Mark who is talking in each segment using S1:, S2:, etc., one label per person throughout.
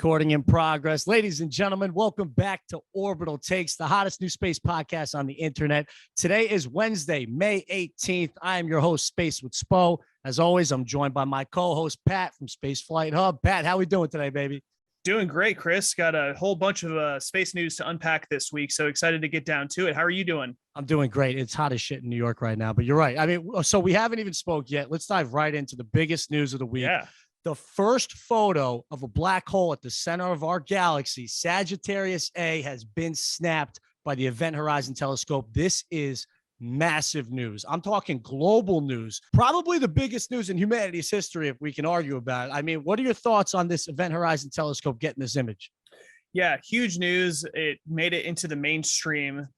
S1: Recording in progress. Ladies and gentlemen, welcome back to Orbital Takes, the hottest new space podcast on the internet. Today is Wednesday, May 18th. I am your host, Space with Spo. As always, I'm joined by my co-host, Pat from Space Flight Hub. Pat, how we doing today, baby?
S2: Doing great, Chris. Got a whole bunch of space news to unpack this week, so excited to get down to it. How are you doing?
S1: I'm doing great. It's hot as shit in New York right now, but you're right. I mean, so we haven't even spoke yet. Let's dive right into the biggest news of the week.
S2: Yeah.
S1: The first photo of a black hole at the center of our galaxy, Sagittarius A, has been snapped by the Event Horizon Telescope. This is massive news. I'm talking global news, probably the biggest news in humanity's history, if we can argue about it. I mean, what are your thoughts on this Event Horizon Telescope getting this image?
S2: Yeah, huge news. It made it into the mainstream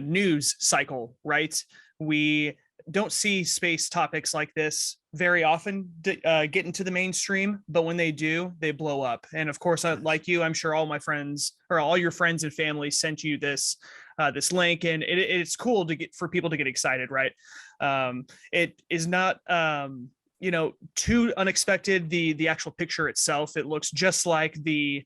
S2: news cycle, right? We don't see space topics like this very often get into the mainstream, but when they do, they blow up. And of course, like you, I'm sure all my friends or all your friends and family sent you this link, and it's cool to get for people to get excited, right? It is not too unexpected. The actual picture itself, it looks just like the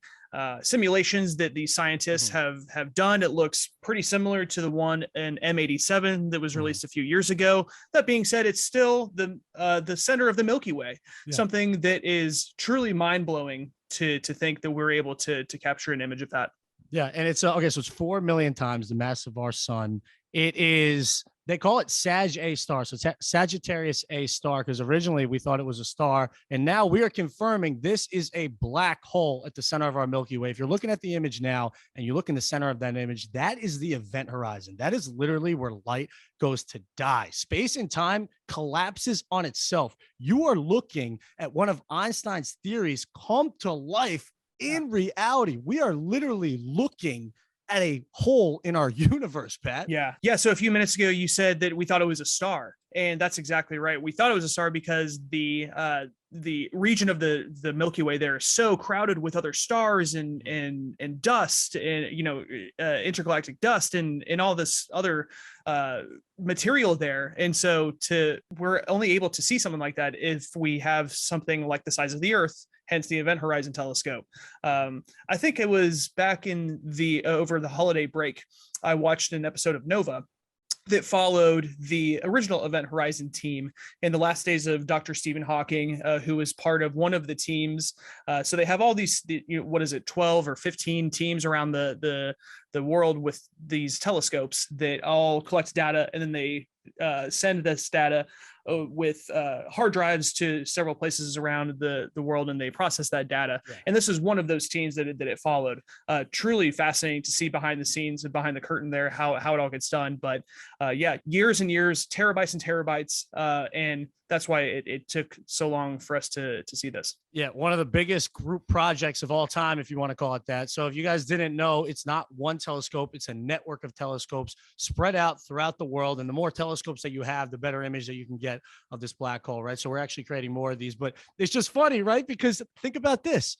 S2: simulations that the scientists have done. It looks pretty similar to the one in M87 that was released a few years ago. That being said, it's still the center of the Milky Way, something that is truly mind-blowing to think that we're able to capture an image of that.
S1: Yeah, and it's okay. So it's 4 million times the mass of our sun. It is. They call it Sag A star. So it's Sagittarius A star, because originally we thought it was a star. And now we are confirming this is a black hole at the center of our Milky Way. If you're looking at the image now and you look in the center of that image, that is the event horizon. That is literally where light goes to die. Space and time collapses on itself. You are looking at one of Einstein's theories come to life in reality. We are literally looking at a hole in our universe, Pat.
S2: Yeah. So a few minutes ago, you said that we thought it was a star, and that's exactly right. We thought it was a star because the region of the Milky Way there is so crowded with other stars and dust and intergalactic dust and all this other material there. And so we're only able to see something like that if we have something like the size of the Earth, hence the Event Horizon Telescope. I think it was back in over the holiday break, I watched an episode of Nova that followed the original Event Horizon team in the last days of Dr. Stephen Hawking, who was part of one of the teams. So they have all these, 12 or 15 teams around the world with these telescopes that all collect data, and then they send this data with hard drives to several places around the world, and they process that data. Yeah. And this is one of those teams that it followed. Truly fascinating to see behind the scenes and behind the curtain there, how it all gets done. But years and years, terabytes and terabytes. And that's why it took so long for us to see this.
S1: Yeah, one of the biggest group projects of all time, if you want to call it that. So if you guys didn't know, it's not one telescope, it's a network of telescopes spread out throughout the world. And the more telescopes that you have, the better image that you can get of this black hole, right? So we're actually creating more of these, but it's just funny, right? Because think about this.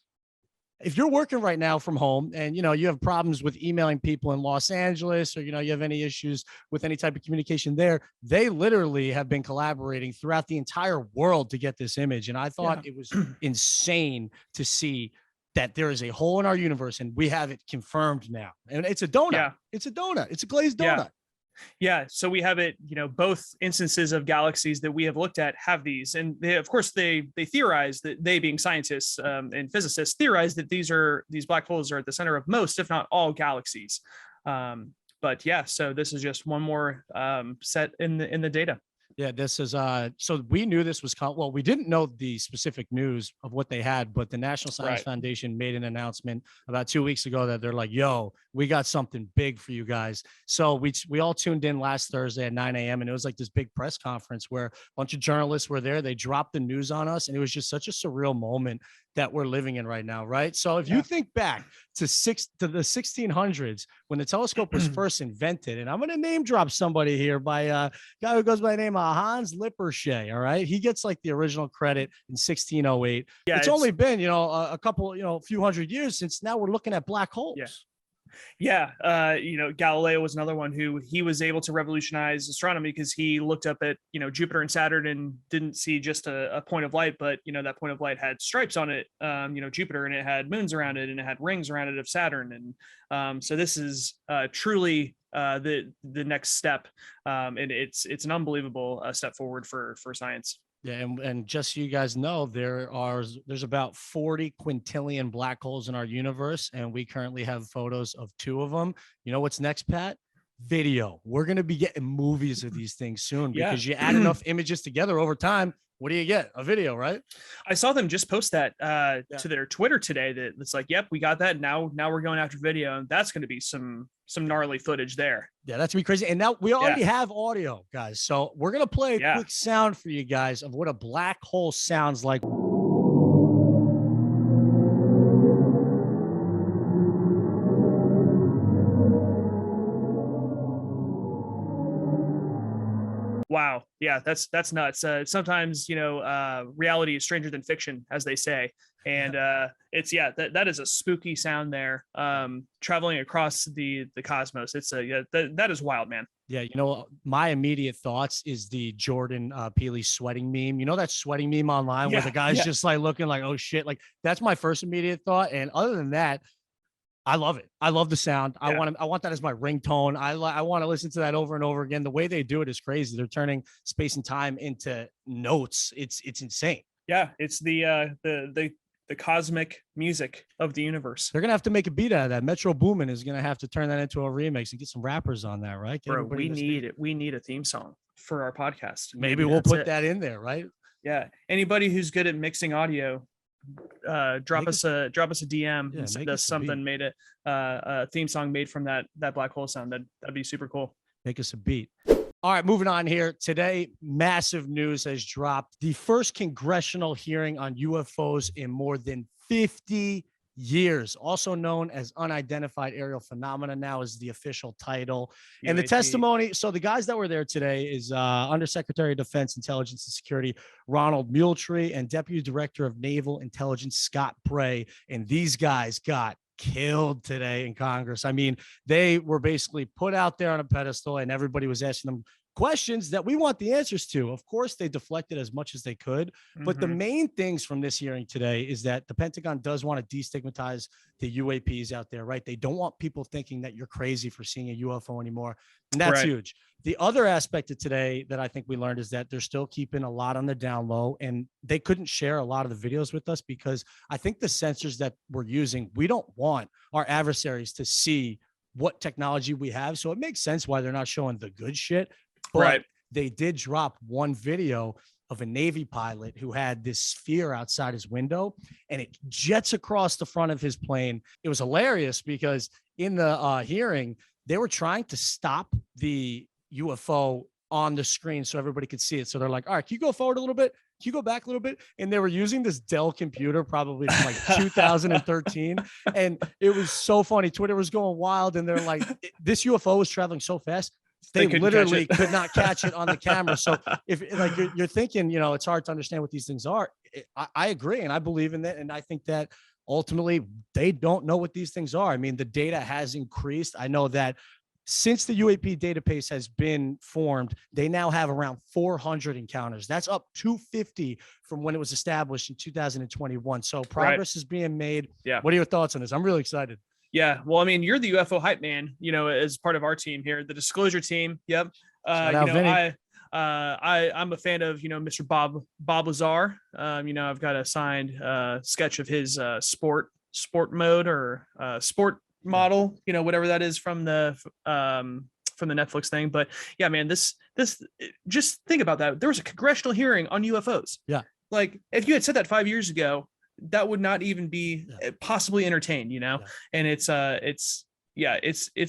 S1: If you're working right now from home and, you have problems with emailing people in Los Angeles, or, you have any issues with any type of communication there, they literally have been collaborating throughout the entire world to get this image. And I thought it was insane to see that there is a hole in our universe, and we have it confirmed now. And it's a donut. Yeah. It's a donut. It's a glazed donut.
S2: Yeah. So we have it, both instances of galaxies that we have looked at have these. And of course, they theorize that, they being scientists and physicists, theorize that these black holes are at the center of most, if not all, galaxies. But yeah, so this is just one more set in the data.
S1: Yeah, this is so we knew this was well, we didn't know the specific news of what they had, but the National Science Foundation made an announcement about 2 weeks ago that they're like, yo, we got something big for you guys. So we all tuned in last Thursday at 9 a.m. and it was like this big press conference where a bunch of journalists were there. They dropped the news on us, and it was just such a surreal moment that we're living in right now, right? So if you think back to the 1600s when the telescope was first invented, and I'm going to name drop somebody here by a guy who goes by the name of Hans Lippershey, all right? He gets like the original credit in 1608. Yeah, it's only been, a couple, few hundred years since now we're looking at black holes.
S2: Yeah. Yeah, Galileo was another one who he was able to revolutionize astronomy because he looked up at Jupiter and Saturn and didn't see just a point of light, but that point of light had stripes on it. Jupiter, and it had moons around it, and it had rings around it of Saturn, and so this is truly the next step, and it's an unbelievable step forward for science.
S1: Yeah, and just so you guys know, there's about 40 quintillion black holes in our universe, and we currently have photos of 2 of them. You know what's next, Pat? Video. We're gonna be getting movies of these things soon
S2: Yeah.
S1: because you add enough images together over time. What do you get? A video, right?
S2: I saw them just post that
S1: Yeah.
S2: to their Twitter today. That it's like, yep, we got that. Now we're going after video, and that's going to be some gnarly footage there.
S1: Yeah, that's gonna be crazy. And now we already have audio, guys. So we're gonna play a quick sound for you guys of what a black hole sounds like.
S2: Wow. Yeah, that's nuts. Sometimes, reality is stranger than fiction, as they say. And that is a spooky sound there. Traveling across the cosmos. It's that is wild, man.
S1: Yeah, my immediate thoughts is the Jordan Peele sweating meme. You know that sweating meme online where the guy's just like looking like, oh shit. Like that's my first immediate thought. And other than that, I love it. I love the sound. I want that as my ringtone. I want to listen to that over and over again. The way they do it is crazy. They're turning space and time into notes. It's insane.
S2: Yeah, it's the cosmic music of the universe.
S1: They're gonna have to make a beat out of that. Metro Boomin is gonna have to turn that into a remix and get some rappers on that, right?
S2: Bro, we need a theme song for our podcast.
S1: Maybe we'll put that in there, right?
S2: Yeah. Anybody who's good at mixing audio, drop us a DM and send us something, made a theme song made from that black hole sound. That'd be super cool.
S1: Make us a beat. All right, moving on here. Today, massive news has dropped. The first congressional hearing on UFOs in more than 50 years, also known as unidentified aerial phenomena now is the official title. And the testimony, so the guys that were there today is Undersecretary of Defense, Intelligence and Security Ronald Moultrie and Deputy Director of Naval Intelligence Scott Bray. And these guys got killed today in Congress. I mean, they were basically put out there on a pedestal and everybody was asking them questions that we want the answers to. Of course, they deflected as much as they could. But the main things from this hearing today is that the Pentagon does want to destigmatize the UAPs out there, right? They don't want people thinking that you're crazy for seeing a UFO anymore. And that's huge. The other aspect of today that I think we learned is that they're still keeping a lot on the down low, and they couldn't share a lot of the videos with us because I think the sensors that we're using, we don't want our adversaries to see what technology we have. So it makes sense why they're not showing the good shit. But they did drop one video of a Navy pilot who had this sphere outside his window and it jets across the front of his plane. It was hilarious because in the hearing, they were trying to stop the UFO on the screen so everybody could see it. So they're like, all right, can you go forward a little bit? Can you go back a little bit? And they were using this Dell computer probably from like 2013. And it was so funny. Twitter was going wild. And they're like, this UFO was traveling so fast. They literally could not catch it on the camera. So if like you're thinking, it's hard to understand what these things are. I agree. And I believe in that. And I think that ultimately they don't know what these things are. I mean, the data has increased. I know that since the UAP database has been formed, they now have around 400 encounters. That's up 250 from when it was established in 2021. So progress is being made. Yeah. What are your thoughts on this? I'm really excited.
S2: Yeah. Well, I mean, you're the UFO hype man, as part of our team here, the disclosure team. Yep. I'm a fan of, Mr. Bob Lazar. I've got a signed sketch of his sport mode or sport model, whatever that is from the Netflix thing. But yeah, man, this just think about that. There was a congressional hearing on UFOs.
S1: Yeah.
S2: Like if you had said that 5 years ago, that would not even be possibly entertained, and it's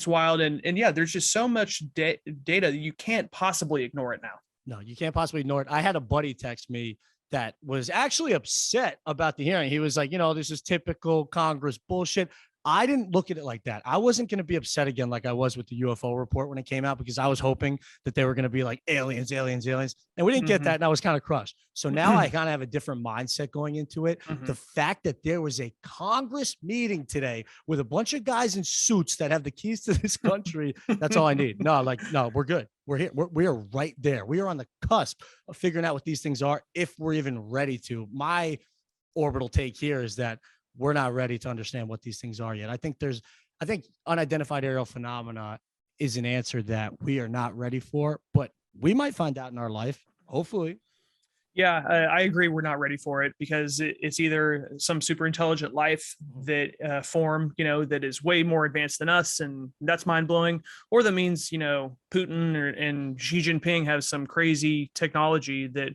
S2: wild. And yeah, there's just so much data that you can't possibly ignore it now.
S1: No, you can't possibly ignore it. I had a buddy text me that was actually upset about the hearing. He was like, this is typical Congress bullshit. I didn't look at it like that. I wasn't going to be upset again like I was with the UFO report when it came out, because I was hoping that they were going to be like aliens, aliens, aliens. And we didn't get that. And I was kind of crushed. So now I kind of have a different mindset going into it. The fact that there was a Congress meeting today with a bunch of guys in suits that have the keys to this country, that's all I need. No, we're good. We're here. We are right there. We are on the cusp of figuring out what these things are, if we're even ready to. My orbital take here is that we're not ready to understand what these things are yet. I think unidentified aerial phenomena is an answer that we are not ready for, but we might find out in our life, hopefully.
S2: Yeah, I agree. We're not ready for it, because it's either some super intelligent life that form, that is way more advanced than us, and that's mind blowing, or that means, Putin and Xi Jinping have some crazy technology that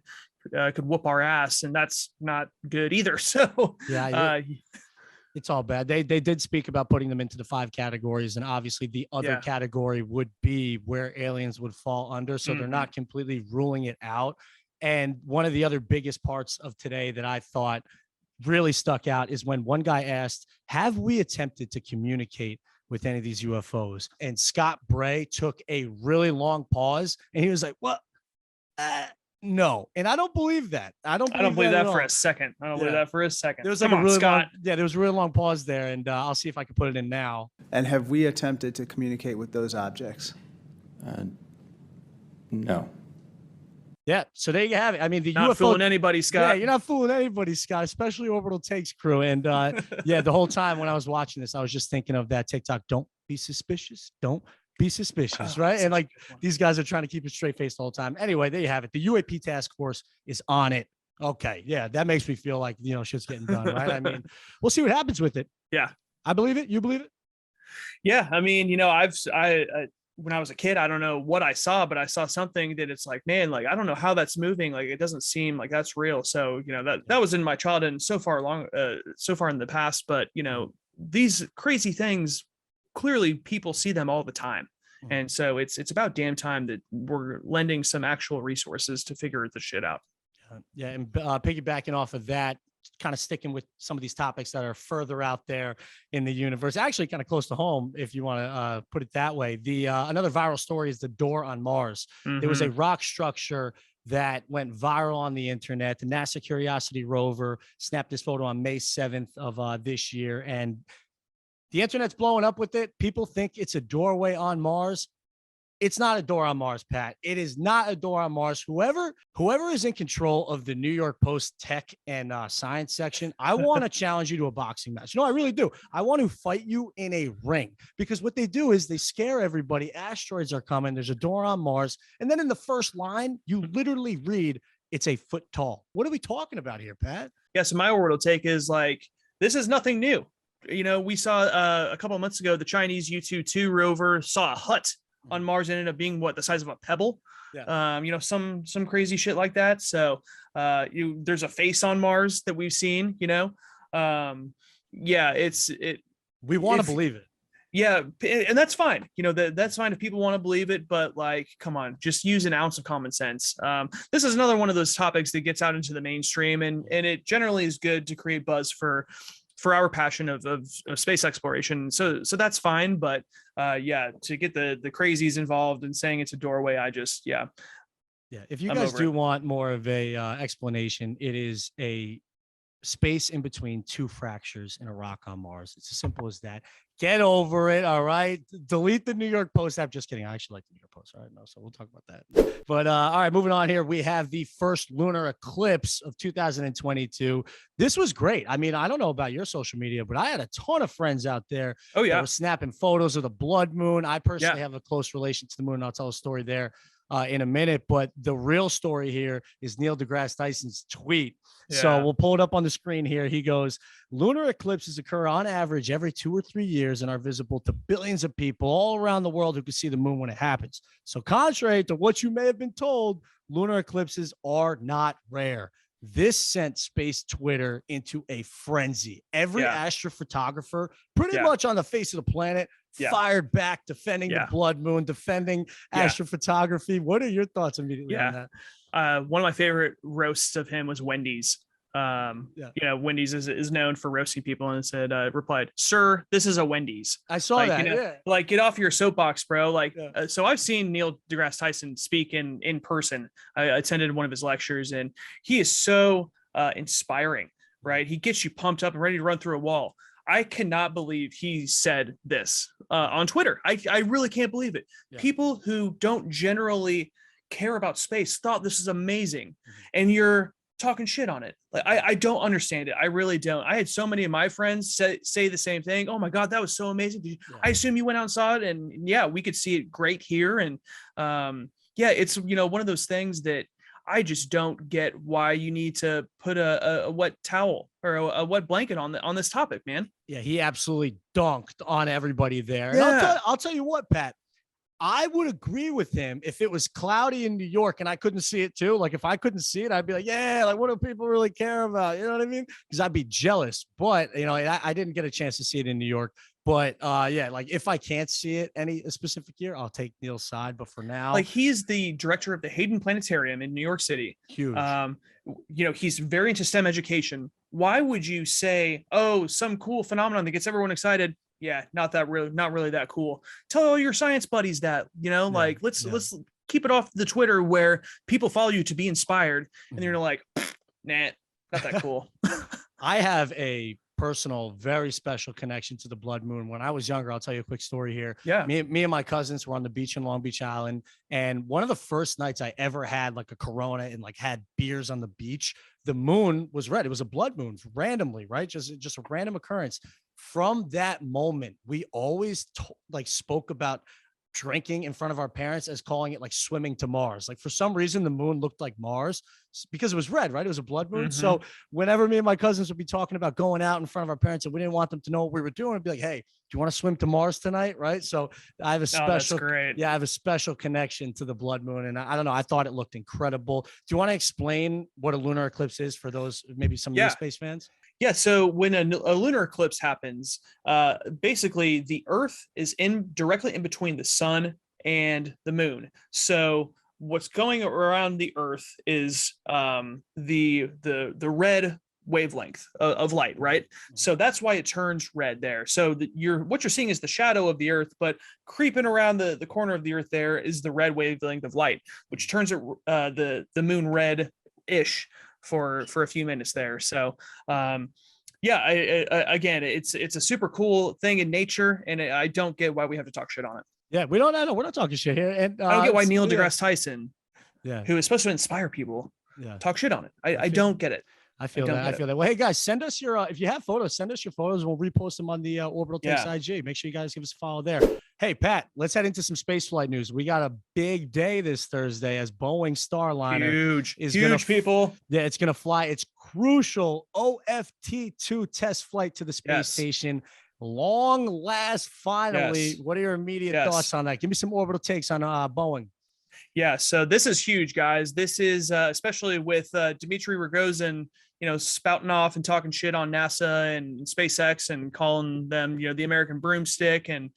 S2: could whoop our ass, and that's not good either. So
S1: yeah, it's all bad. They did speak about putting them into the 5 categories, and obviously the other category would be where aliens would fall under. So they're not completely ruling it out. And one of the other biggest parts of today that I thought really stuck out is when one guy asked, have we attempted to communicate with any of these UFOs? And Scott Bray took a really long pause, and he was like, what? No. And I don't believe that. I don't believe that
S2: for a second. I don't believe that for a second.
S1: There was like there was a really long pause there, and I'll see if I can put it in now.
S3: And have we attempted to communicate with those objects?
S4: No.
S1: Yeah, so there you have it. I mean, the
S2: not
S1: UFO
S2: fooling anybody, Scott.
S1: Yeah, you're not fooling anybody, Scott, especially Orbital Takes crew. And yeah, the whole time when I was watching this, I was just thinking of that TikTok, don't be suspicious. Don't be suspicious, right? And like these guys are trying to keep it straight faced the whole time. Anyway, there you have it. The UAP task force is on it. Okay, yeah, that makes me feel like, shit's getting done, right? I mean, we'll see what happens with it.
S2: Yeah.
S1: I believe it. You believe it?
S2: Yeah, I mean, I when I was a kid, I don't know what I saw, but I saw something that it's like, man, like, I don't know how that's moving. Like, it doesn't seem like that's real. So, that was in my childhood and so far in the past, but these crazy things, clearly people see them all the time. And so it's about damn time that we're lending some actual resources to figure the shit out.
S1: Yeah. And piggybacking off of that, kind of sticking with some of these topics that are further out there in the universe, actually kind of close to home, if you want to put it that way. The another viral story is the door on Mars. There was a rock structure that went viral on the internet. The NASA Curiosity rover snapped this photo on May 7th of this year, and the internet's blowing up with it. People think it's a doorway on Mars. It's not a door on Mars, Pat. It is not a door on Mars. Whoever is in control of the New York Post tech and science section, I want to challenge you to a boxing match. No, I really do. I want to fight you in a ring, because what they do is they scare everybody. Asteroids are coming. There's a door on Mars. And then in the first line, you literally read, it's a foot tall. What are we talking about here, Pat?
S2: Yeah, so my orbital take is like, this is nothing new. We saw a couple of months ago, the Chinese U-2 rover saw a hut on Mars and ended up being the size of a pebble. Yeah. Some crazy shit like that. So there's a face on Mars that we've seen, yeah,
S1: we want to believe it.
S2: Yeah, and that's fine. That's fine if people want to believe it, but like, come on, just use an ounce of common sense. This is another one of those topics that gets out into the mainstream, and it generally is good to create buzz for our passion of space exploration. So that's fine. But yeah, to get the crazies involved and saying it's a doorway, yeah.
S1: If you guys do want more of a explanation, it is a space in between 2 fractures in a rock on Mars. It's as simple as that. Get over it. All right. Delete the New York Post app. Just kidding. I actually like the New York Post. All right. No, so we'll talk about that. But all right, moving on here. We have the first lunar eclipse of 2022. This was great. I mean, I don't know about your social media, but I had a ton of friends out there.
S2: Oh, yeah.
S1: That were snapping photos of the blood moon. I personally have a close relation to the moon. I'll tell a story there in a minute, but the real story here is Neil deGrasse Tyson's tweet. Yeah. So we'll pull it up on the screen here. He goes, lunar eclipses occur on average every 2 or 3 years and are visible to billions of people all around the world who can see the moon when it happens. So contrary to what you may have been told, lunar eclipses are not rare. This sent space Twitter into a frenzy. Every astrophotographer pretty much on the face of the planet fired back, defending the blood moon, defending astrophotography. What are your thoughts immediately on that?
S2: One of my favorite roasts of him was Wendy's. Wendy's is known for roasting people, and said, replied, "Sir, this is a Wendy's."
S1: I saw
S2: Like,
S1: that. Yeah.
S2: like, get off your soapbox, bro. Like,
S1: Yeah.
S2: so I've seen Neil deGrasse Tyson speak in person. I attended one of his lectures, and he is so inspiring, right? He gets you pumped up and ready to run through a wall. I cannot believe he said this on Twitter. I really can't believe it.
S1: Yeah.
S2: People who don't generally care about space thought this is amazing, and you're talking shit on it. Like, I don't understand it. I really don't. I had so many of my friends say the same thing. Oh my God, that was so amazing. I assume you went out and saw it, and yeah, we could see it great here. And it's one of those things that I just don't get why you need to put a wet towel or a wet blanket on this topic, man.
S1: Yeah, he absolutely dunked on everybody there.
S2: Yeah.
S1: And I'll tell you what, Pat, I would agree with him if it was cloudy in New York and I couldn't see it too. Like if I couldn't see it, I'd be like, yeah, like what do people really care about? You know what I mean? Because I'd be jealous. But I didn't get a chance to see it in New York. But like if I can't see it any specific year, I'll take Neil's side. But for now,
S2: like he's the director of the Hayden Planetarium in New York City.
S1: Huge.
S2: He's very into STEM education. Why would you say, oh, some cool phenomenon that gets everyone excited? Yeah, not really that cool. Tell all your science buddies that, let's keep it off the Twitter where people follow you to be inspired. And you're like, nah, not that cool.
S1: I have a personal, very special connection to the blood moon. When I was younger, I'll tell you a quick story here.
S2: Yeah.
S1: Me and my cousins were on the beach in Long Beach Island. And one of the first nights I ever had like a Corona and like had beers on the beach, the moon was red. It was a blood moon randomly, right? Just a random occurrence. From that moment, we always spoke about drinking in front of our parents as calling it like swimming to Mars. Like for some reason, the moon looked like Mars because it was red, right? It was a blood moon.
S2: Mm-hmm.
S1: So whenever me and my cousins would be talking about going out in front of our parents and we didn't want them to know what we were doing, I'd be like, hey, do you want to swim to Mars tonight? Right. So I have a special, I have a special connection to the blood moon. And I don't know, I thought it looked incredible. Do you want to explain what a lunar eclipse is for those, maybe some new space fans?
S2: Yeah, so when a lunar eclipse happens, basically the Earth is directly in between the sun and the moon. So what's going around the Earth is the red wavelength of light, right? So that's why it turns red there. So what you're seeing is the shadow of the Earth, but creeping around the corner of the Earth there is the red wavelength of light, which turns it the moon red-ish for a few minutes there. So again, it's a super cool thing in nature, and I don't get why we have to talk shit on it.
S1: Yeah, we don't know. We're not talking shit here. And
S2: I don't get why Neil deGrasse Tyson,
S1: who
S2: is supposed to inspire people, talk shit on it. I don't get it.
S1: I feel that. Well, hey guys, send us your if you have photos, send us your photos. We'll repost them on the Orbital Takes IG. Make sure you guys give us a follow there. Hey Pat, let's head into some spaceflight news. We got a big day this Thursday as Boeing Starliner
S2: huge people.
S1: Yeah, it's gonna fly its crucial OFT-2 test flight to the space station. Long last, finally. What are your immediate thoughts on that? Give me some orbital takes on Boeing.
S2: Yeah, so this is huge, guys. This is especially with Dmitry Rogozin, spouting off and talking shit on NASA and SpaceX and calling them, the American broomstick. And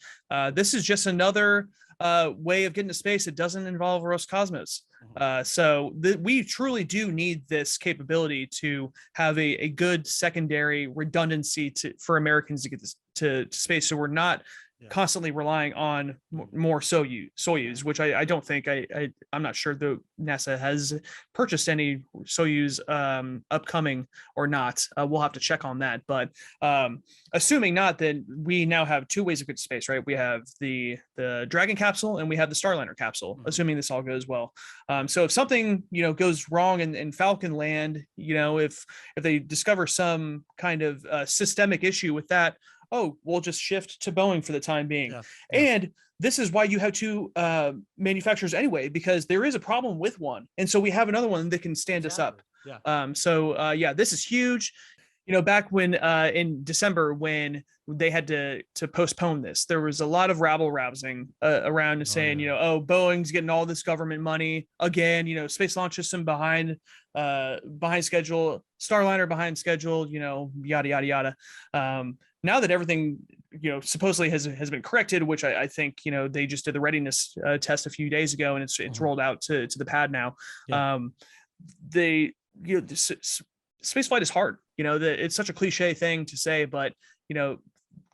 S2: this is just another way of getting to space that doesn't involve Roscosmos. So we truly do need this capability to have a good secondary redundancy for Americans to get this to space. So we're not constantly relying on more Soyuz, which I don't think I'm not sure though NASA has purchased any Soyuz upcoming or not. We'll have to check on that, but assuming not, then we now have two ways of getting to space, right? We have the Dragon capsule and we have the Starliner capsule, assuming this all goes well. So if something goes wrong in Falcon land, if they discover some kind of systemic issue with that, we'll just shift to Boeing for the time being. And this is why you have two manufacturers anyway, because there is a problem with one. And so we have another one that can stand us up. This is huge. Back when in December, when they had to postpone this, there was a lot of rabble-rousing around saying, Boeing's getting all this government money again, Space Launch System behind schedule, Starliner behind schedule, yada, yada, yada. Now that everything, supposedly has been corrected, which I think, they just did the readiness test a few days ago, and it's rolled out to the pad now. spaceflight is hard. It's such a cliche thing to say, but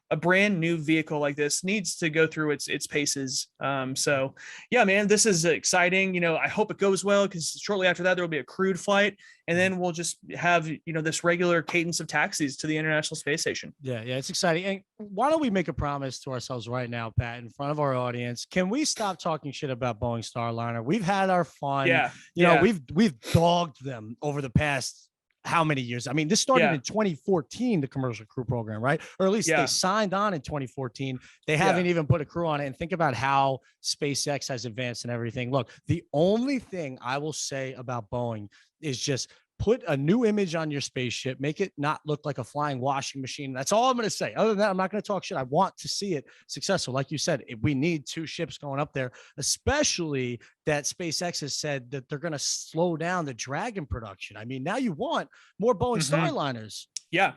S2: a brand new vehicle like this needs to go through its paces. So yeah, man, this is exciting. I hope it goes well, because shortly after that, there will be a crewed flight, and then we'll just have, this regular cadence of taxis to the International Space Station.
S1: Yeah, it's exciting. And why don't we make a promise to ourselves right now, Pat, in front of our audience? Can we stop talking shit about Boeing Starliner? We've had our fun.
S2: Yeah.
S1: You know, we've dogged them over the past how many years? I mean, this started in 2014, the commercial crew program, right? Or at least they signed on in 2014. They haven't even put a crew on it. And think about how SpaceX has advanced and everything. Look, the only thing I will say about Boeing is just put a new image on your spaceship, make it not look like a flying washing machine. That's all I'm going to say. Other than that, I'm not going to talk shit. I want to see it successful. Like you said, we need 2 ships going up there, especially that SpaceX has said that they're going to slow down the Dragon production. I mean, now you want more Boeing Starliners.
S2: Yeah.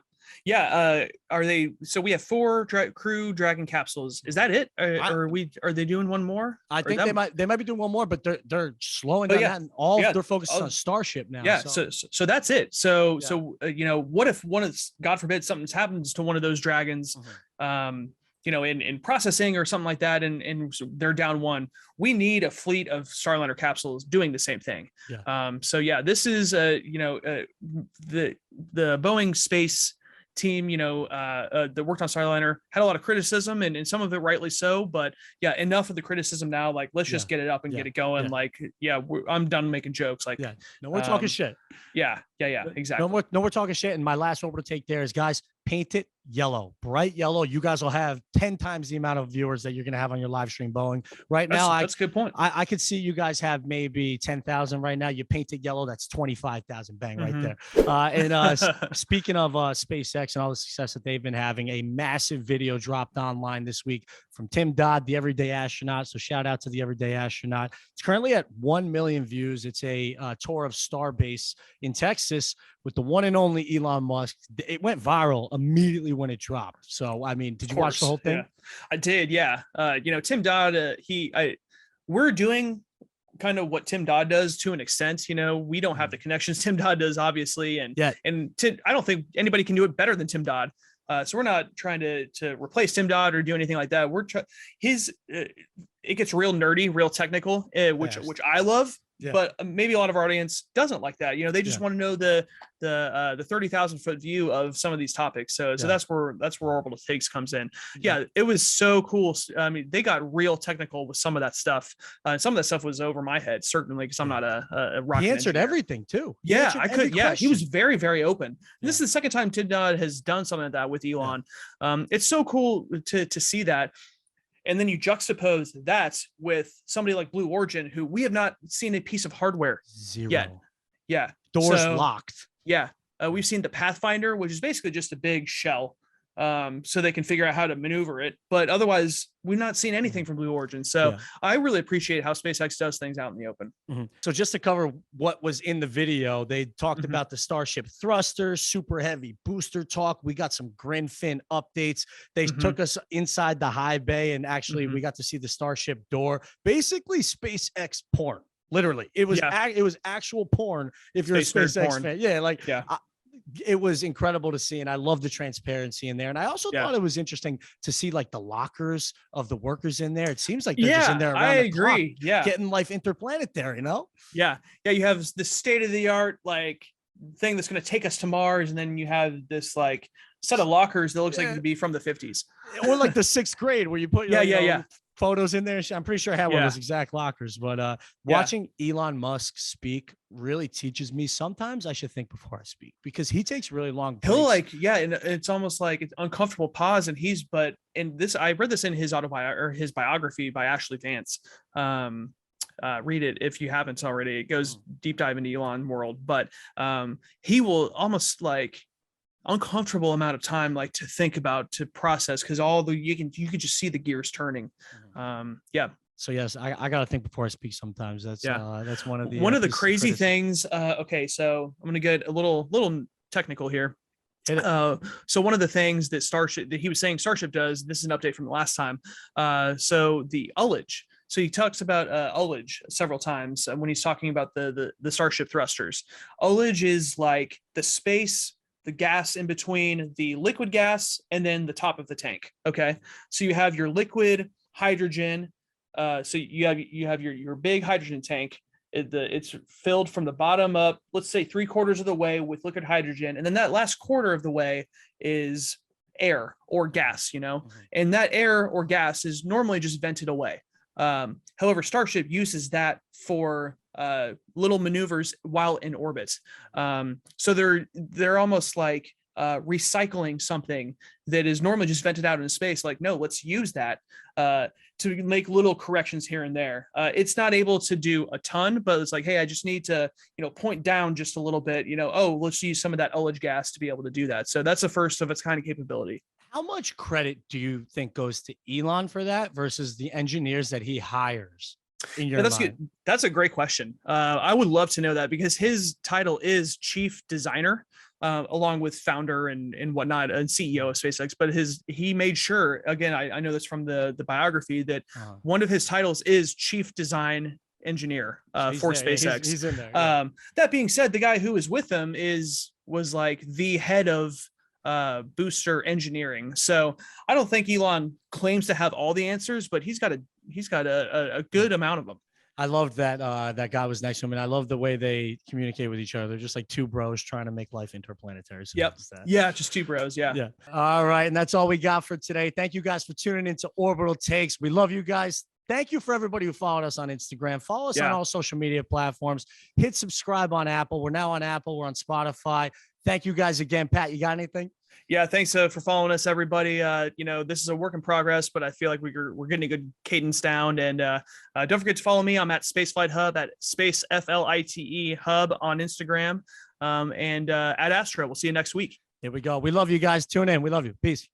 S2: Are they? So we have 4 crew Dragon capsules. Is that it? Are they doing one more?
S1: I think they might be doing one more, but they're slowing down that, and all their focus is on Starship now.
S2: Yeah. So that's it. So what if God forbid something happens to one of those Dragons? In processing or something like that, and they're down one. We need a fleet of Starliner capsules doing the same thing. This is the Boeing space team, that worked on Starliner had a lot of criticism, and some of it rightly so, but enough of the criticism now. Like, let's just get it up and get it going. I'm done making jokes. Like,
S1: no more talking shit.
S2: Exactly.
S1: No more talking shit. And my last one to take there is, guys, paint it yellow, bright yellow. You guys will have 10 times the amount of viewers that you're going to have on your live stream Boeing now.
S2: That's a good point.
S1: I could see you guys have maybe 10,000 right now. You paint it yellow, that's 25,000 bang right there. Speaking of SpaceX and all the success that they've been having, a massive video dropped online this week from Tim Dodd, the Everyday Astronaut. So shout out to the Everyday Astronaut. It's currently at 1 million views. It's a tour of Starbase in Texas with the one and only Elon Musk. It went viral immediately when it dropped. So, I mean, did you watch the whole thing?
S2: Yeah. I did. Yeah. Tim Dodd, we're doing kind of what Tim Dodd does to an extent. We don't have the connections Tim Dodd does, obviously. And I don't think anybody can do it better than Tim Dodd. So we're not trying to replace Tim Dodd or do anything like that. It gets real nerdy, real technical, which I love. But maybe a lot of our audience doesn't like that. They just want to know the 30,000 foot view of some of these topics. So that's where Orbital Takes comes in. It was so cool. I mean, they got real technical with some of that stuff. Some of that stuff was over my head, certainly, because I'm not a rocket
S1: He answered
S2: engineer.
S1: Everything too.
S2: I could. Yeah, he was very, very open. This is the second time Tim Dodd has done something like that with Elon. It's so cool to see that. And then you juxtapose that with somebody like Blue Origin, who we have not seen a piece of hardware yet. Yeah.
S1: Doors locked.
S2: Yeah. We've seen the Pathfinder, which is basically just a big shell, so they can figure out how to maneuver it. But otherwise, we've not seen anything from Blue Origin. So I really appreciate how SpaceX does things out in the open.
S1: So just to cover what was in the video, they talked about the Starship thruster, super heavy booster talk. We got some grin fin updates. They took us inside the high bay, and actually we got to see the Starship door. Basically SpaceX porn. Literally, it was actual porn. If you're
S2: Space
S1: a SpaceX
S2: porn.
S1: fan, it was incredible to see, and I love the transparency in there. And I also thought it was interesting to see like the lockers of the workers in there. It seems like they're just in there.
S2: I agree.
S1: Getting life interplanetary.
S2: Yeah. You have the state of the art like thing that's going to take us to Mars, and then you have this like set of lockers that looks like it could be from the 50s,
S1: or like the 6th grade where you put your photos in there. I'm pretty sure I had one of those exact lockers. But watching Elon Musk speak really teaches me sometimes I should think before I speak, because he takes really long breaks.
S2: He'll and it's almost like it's uncomfortable pause, and I read this in his his biography by Ashley Vance. Read it if you haven't already. It goes deep dive into Elon world, but he will almost like uncomfortable amount of time like to think about, to process, because you can just see the gears turning.
S1: So yes, I gotta think before I speak sometimes. That's one of the
S2: crazy things. Okay, so I'm gonna get a little technical here. So one of the things that he was saying Starship does, this is an update from the last time. So the ullage. So he talks about ullage several times when he's talking about the Starship thrusters. Ullage is like the gas in between the liquid gas and then the top of the tank. Okay, so you have your liquid hydrogen. So you have your big hydrogen tank. It's filled from the bottom up, let's say 3/4 of the way with liquid hydrogen, and then that last quarter of the way is air or gas, and that air or gas is normally just vented away. However, Starship uses that for little maneuvers while in orbit. So they're almost like recycling something that is normally just vented out in space. Like, no, let's use that to make little corrections here and there. It's not able to do a ton, but it's like, hey, I just need to, point down just a little bit, let's use some of that ullage gas to be able to do that. So that's the first of its kind of capability.
S1: How much credit do you think goes to Elon for that versus the engineers that he hires? In your
S2: that's
S1: mind?
S2: good. That's a great question. I would love to know that because his title is chief designer, along with founder and whatnot, and CEO of SpaceX. But he made sure, again, I know this from the biography, that one of his titles is chief design engineer for
S1: there.
S2: SpaceX.
S1: He's in there. Yeah.
S2: That being said, the guy who was with him was like the head of booster engineering. So I don't think Elon claims to have all the answers, but he's got a good amount of them.
S1: I loved that that guy was next to him, and I love the way they communicate with each other. They're just like two bros trying to make life interplanetary. So
S2: yep. Yeah, just two bros. Yeah.
S1: Yeah. All right, and that's all we got for today. Thank you guys for tuning into Orbital Takes. We love you guys. Thank you for everybody who followed us on Instagram. Follow us on all social media platforms. Hit subscribe on Apple. We're now on Apple. We're on Spotify. Thank you guys again. Pat, you got anything?
S2: Yeah, thanks for following us, everybody. This is a work in progress, but I feel like we're getting a good cadence down. And don't forget to follow me. I'm at Spaceflight Hub, at Space FLITE Hub on Instagram, and at Astro. We'll see you next week.
S1: Here we go. We love you guys. Tune in. We love you. Peace.